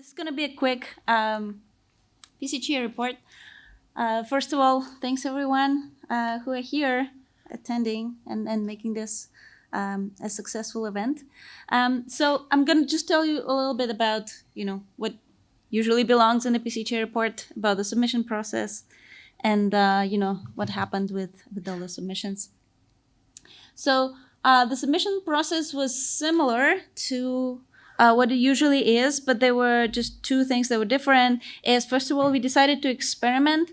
This is going to be a quick PCGA report. First of all, thanks everyone who are here attending and making this a successful event. So I'm going to just tell you a little bit about, what usually belongs in the PCGA report, about the submission process, and, what happened with all the submissions. So the submission process was similar to what it usually is, but there were just two things that were different. Is first of all, we decided to experiment.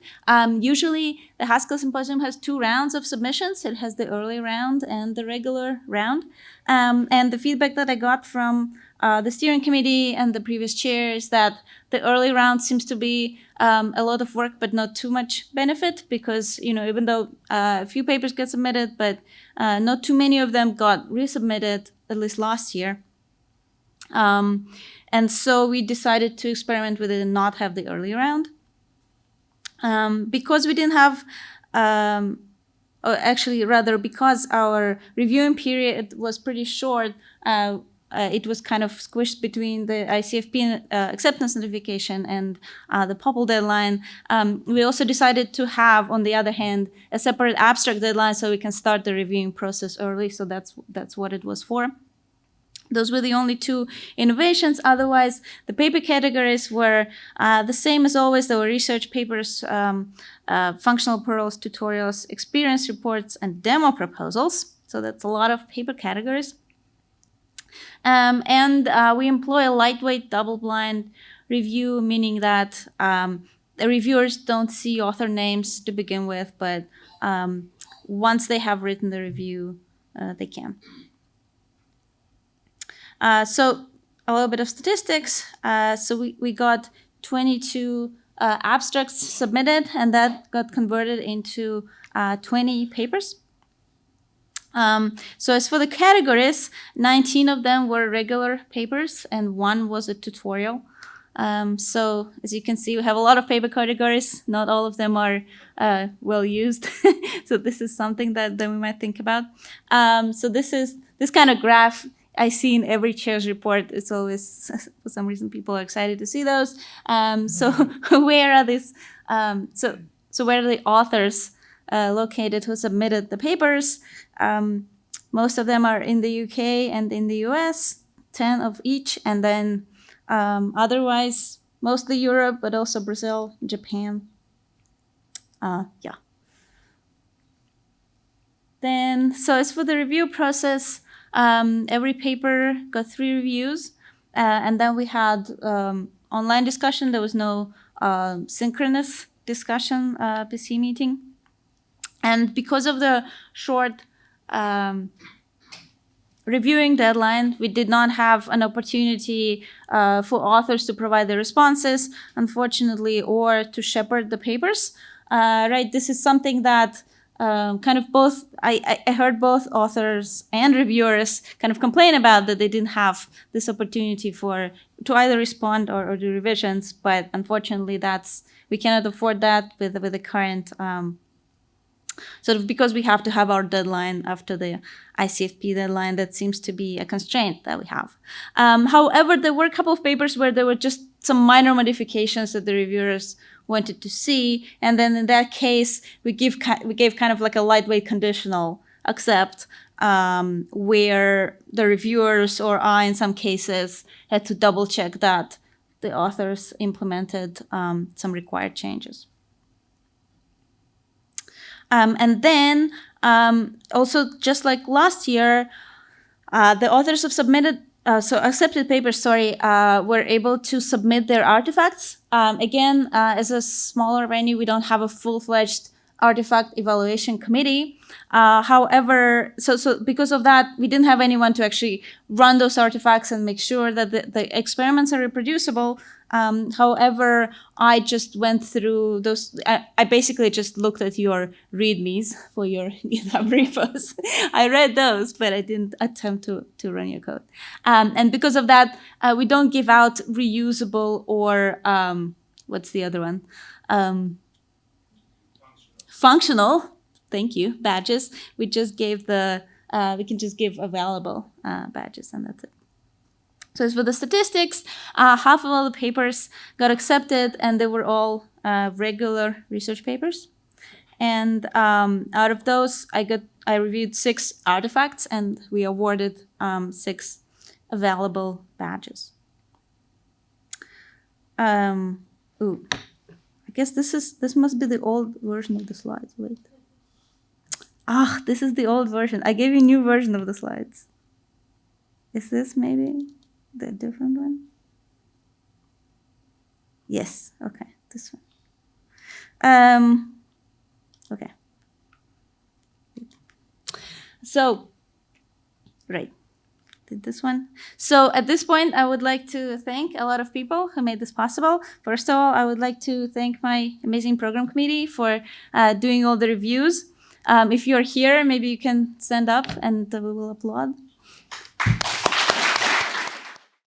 Usually, the Haskell Symposium has 2 rounds of submissions. It has the early round and the regular round. And the feedback that I got from the steering committee and the previous chair is that the early round seems to be a lot of work, but not too much benefit, because even though a few papers get submitted, but not too many of them got resubmitted, at least last year. And so we decided to experiment with it and not have the early round. Because we didn't have, because our reviewing period was pretty short, it was kind of squished between the ICFP acceptance notification and the POPL deadline. We also decided to have, on the other hand, a separate abstract deadline so we can start the reviewing process early. So that's what it was for. Those were the only 2 innovations. Otherwise, the paper categories were the same as always. There were research papers, functional pearls, tutorials, experience reports, and demo proposals. So that's a lot of paper categories. And we employ a lightweight double-blind review, meaning that the reviewers don't see author names to begin with, but once they have written the review, they can. So a little bit of statistics. So we got 22 abstracts submitted, and that got converted into 20 papers. So as for the categories, 19 of them were regular papers and 1 was a tutorial. So as you can see, we have a lot of paper categories. Not all of them are well used. So this is something that we might think about. So this kind of graph I see in every chair's report. It's always, for some reason, people are excited to see those. So where are these? So where are the authors located who submitted the papers? Most of them are in the UK and in the US, 10 of each, and then otherwise mostly Europe, but also Brazil, Japan. Then, so as for the review process, every paper got 3 reviews, and then we had online discussion. There was no synchronous discussion PC meeting. And because of the short reviewing deadline, we did not have an opportunity for authors to provide their responses, unfortunately, or to shepherd the papers. Right, this is something that kind of both, I heard both authors and reviewers kind of complain about, that they didn't have this opportunity to either respond or do revisions. But unfortunately, we cannot afford that with the current sort of, because we have to have our deadline after the ICFP deadline. That seems to be a constraint that we have. However, there were a couple of papers where there were just some minor modifications that the reviewers wanted to see, and then in that case, we gave kind of like a lightweight conditional accept, where the reviewers or I, in some cases, had to double check that the authors implemented some required changes. And then also, just like last year, the authors have accepted papers, were able to submit their artifacts. Again, as a smaller venue, we don't have a full-fledged artifact evaluation committee. However, so because of that, we didn't have anyone to actually run those artifacts and make sure that the experiments are reproducible. However, I just went through those. I basically just looked at your readmes for your GitHub repos. I read those, but I didn't attempt to run your code. And because of that, we don't give out reusable or what's the other one? Functional. Thank you. Badges. We just gave we can just give available badges, and that's it. So as for the statistics, half of all the papers got accepted, and they were all regular research papers. And out of those, I reviewed 6 artifacts, and we awarded 6 available badges. Ooh, I guess this must be the old version of the slides. Wait. This is the old version. I gave you a new version of the slides. Is this maybe the different one? Yes. Okay, this one. Okay. So, right. Did this one. So at this point, I would like to thank a lot of people who made this possible. First of all, I would like to thank my amazing program committee for doing all the reviews. If you're here, maybe you can stand up and we will applaud.